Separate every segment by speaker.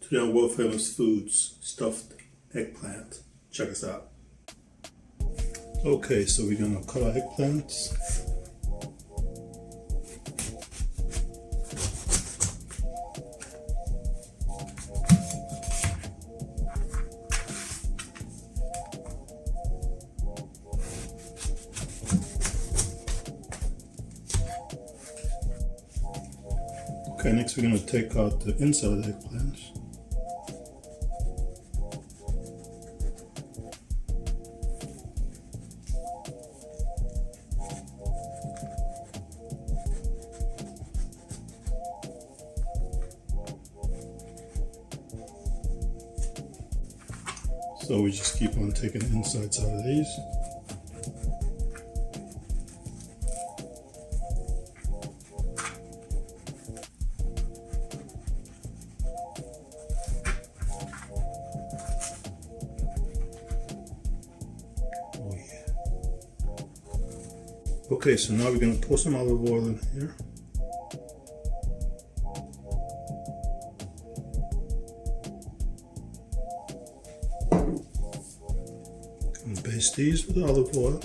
Speaker 1: Today on World Famous Foods, stuffed eggplant. Check us out. Okay, so we're gonna cut our eggplants. Okay, next we're going to take out the inside of the eggplants. So we just keep on taking the insides out of these. Okay, so now we're going to pour some olive oil in here. And baste these with olive oil.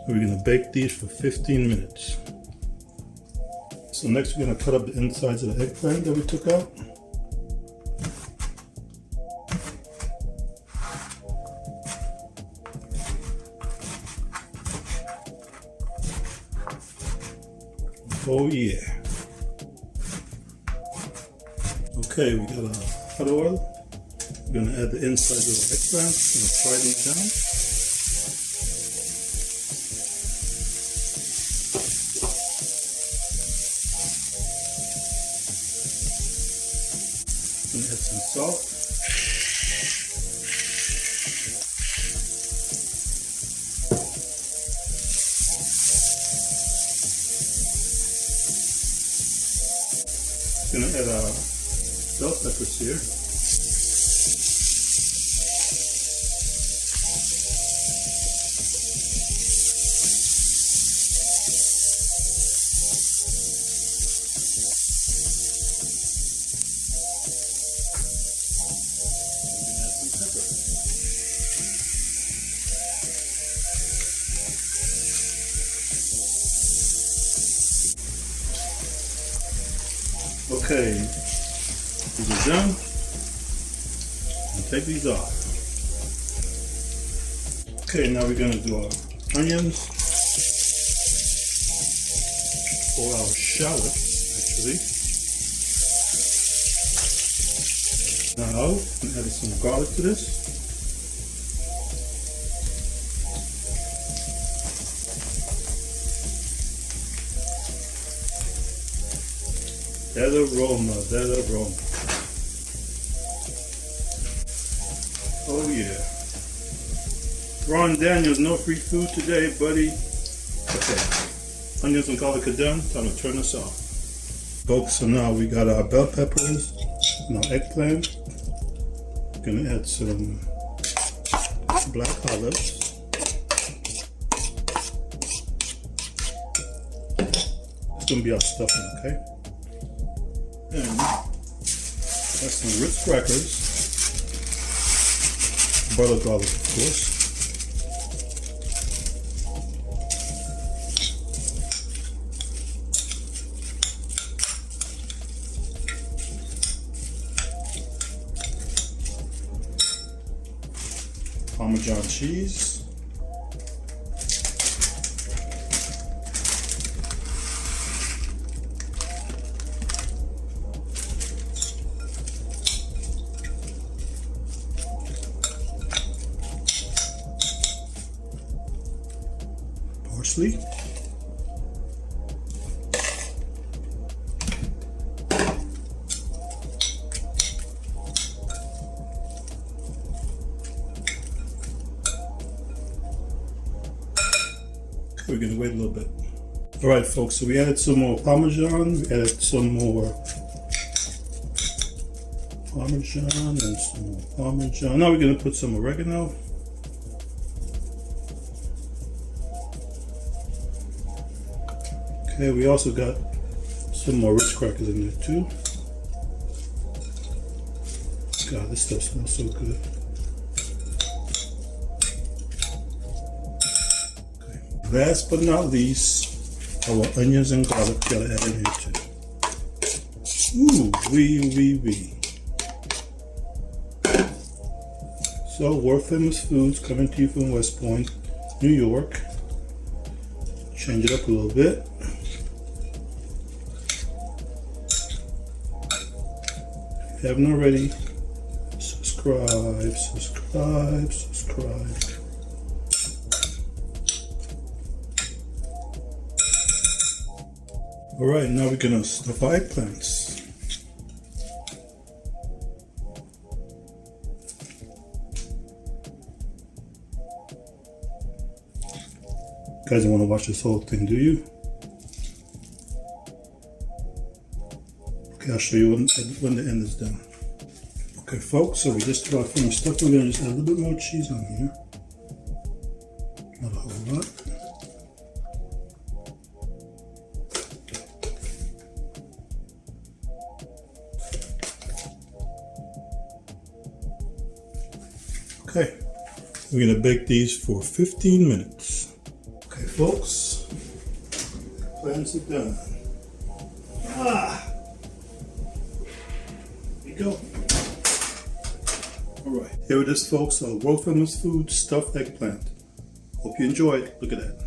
Speaker 1: We're going to bake these for 15 minutes. So next we're going to cut up the insides of the eggplant that we took out. Oh yeah. Okay, we got our hot oil. We're going to add the insides of the eggplant. We're going to fry these down. We're going to add some salt. Gonna add our bell peppers here. We're gonna add some pepper. Okay, these are done. And take these off. Okay, now we're going to do our onions, or our shallot, actually. Now, I'm add some garlic to this. That aroma, that aroma. Oh yeah. Ron Daniels, no free food today, buddy. Okay, onions and garlic are done. Time to turn this off. Folks, so now we got our bell peppers and our eggplant. Gonna add some black olives. It's gonna be our stuffing, okay? And that's some Ritz crackers, butter garlic, of course. Parmesan cheese. Parsley. We're going to wait a little bit. Alright folks, so we added some more Parmesan, we added some more Parmesan and some more Parmesan. Now we're going to put some oregano. Okay, we also got Some more Ritz crackers in there too. God, this stuff smells so good. Okay. Last but not least, our onions and garlic gotta add in here too. Ooh, wee. So, world famous foods coming to you from West Point, New York. Change it up a little bit. If you haven't already, subscribe. Alright, now we're gonna stuff our eggplants. You guys don't want to watch this whole thing, do you? Okay, I'll show you when the end is done. Okay, folks, so we just about finished stuffing. We're going to just add a little bit more cheese on here. Not a whole lot. Okay, we're going to bake these for 15 minutes. Okay, folks, plants are done. Here we go. Alright, here it is, folks, our world famous food, stuffed eggplant. Hope you enjoyed. Look at that.